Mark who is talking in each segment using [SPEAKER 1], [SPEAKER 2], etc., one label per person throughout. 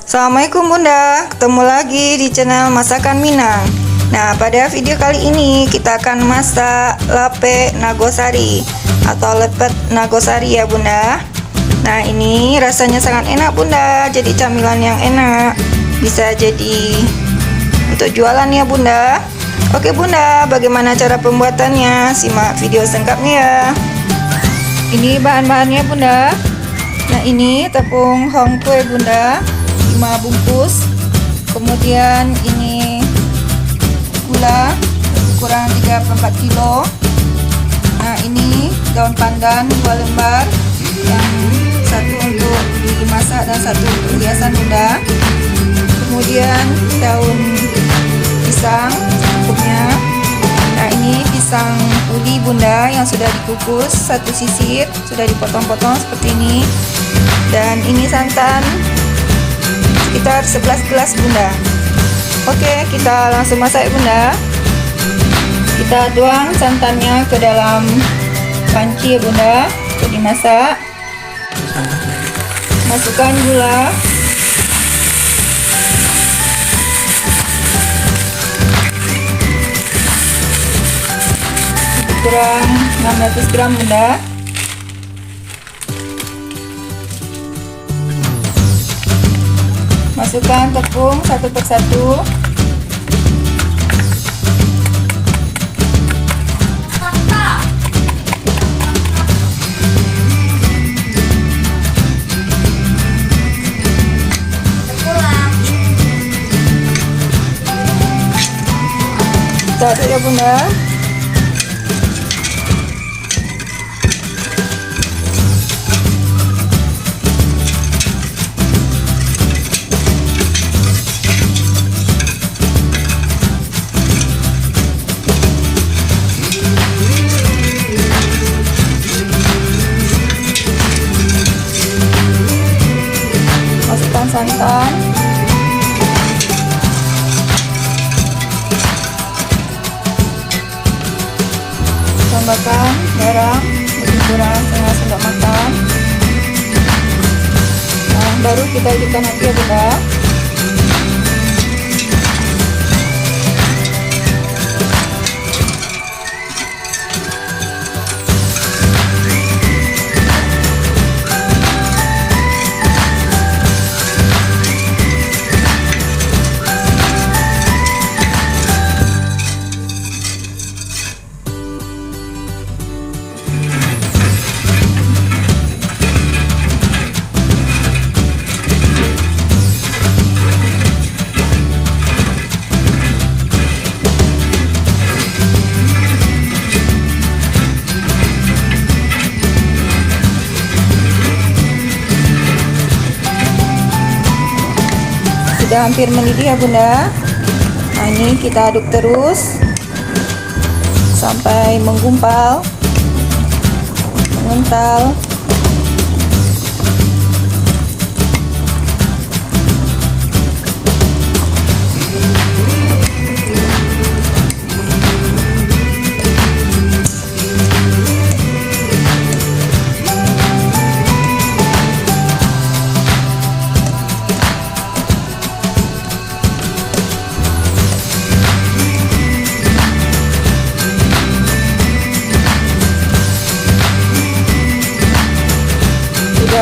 [SPEAKER 1] Assalamualaikum Bunda, ketemu lagi di channel Masakan Minang. Nah, pada video kali ini kita akan masak lape nagosari atau lepet nagosari ya Bunda. Nah, ini rasanya sangat enak Bunda, jadi camilan yang enak. Bisa jadi untuk jualan ya Bunda. Oke Bunda, bagaimana cara pembuatannya? Simak video singkatnya ya. Ini bahan-bahannya Bunda. Nah, ini tepung hongkwe Bunda, 5 bungkus. Kemudian ini gula ukuran 3/4 kilo. Nah, ini daun pandan 2 lembar, yang satu untuk dimasak dan satu untuk hiasan Bunda. Kemudian daun pisang secukupnya. Nah, ini pisang uli Bunda yang sudah dikukus, satu sisir, sudah dipotong-potong seperti ini. Dan ini santan sekitar 11 gelas Bunda. Oke, kita langsung masak ya Bunda. Kita tuang santannya ke dalam panci ya Bunda untuk dimasak. Masukkan gula, kurang 600 gram Bunda. Masukkan tepung satu persatu. Kita aduk ya Bunda. Santan, tambahkan garam lebih kurang setengah sendok makan. Nah, baru kita hidupkan api ya Bunda. Sudah hampir mendidih ya Bunda. Nah, ini kita aduk terus sampai menggumpal, mengental.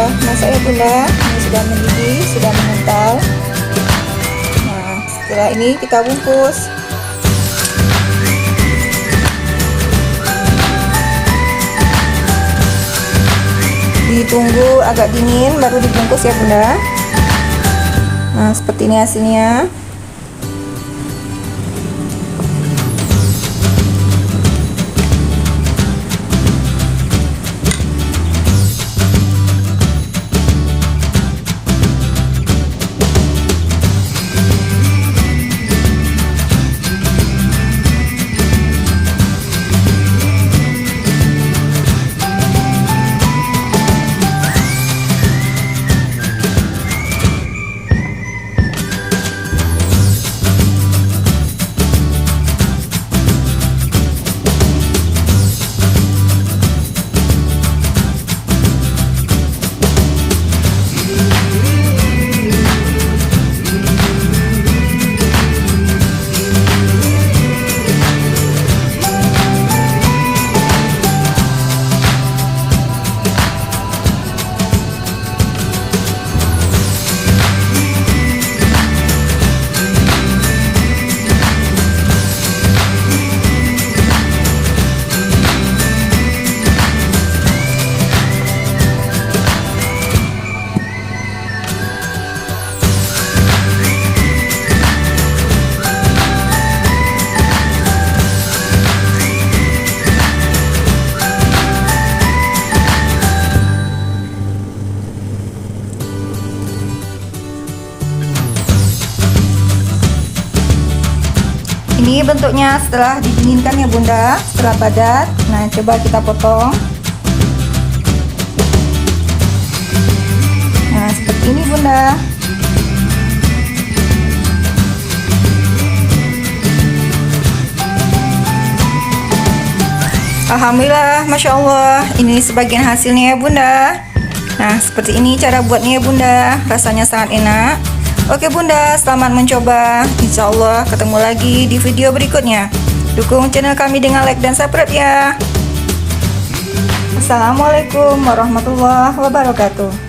[SPEAKER 1] Masak ya Bunda, ini sudah mendidih, sudah mengental. Nah, setelah ini kita bungkus. Ditunggu agak dingin baru dibungkus ya Bunda. Nah, seperti ini hasilnya. bentuknya setelah didinginkan ya bunda, setelah padat. Nah coba kita potong. Nah seperti ini bunda. Alhamdulillah, Masya Allah, ini sebagian hasilnya ya bunda. Nah seperti ini cara buatnya ya bunda, rasanya sangat enak. Oke bunda, selamat mencoba. Insya Allah ketemu lagi di video berikutnya. Dukung channel kami dengan like dan subscribe ya. Assalamualaikum warahmatullahi wabarakatuh.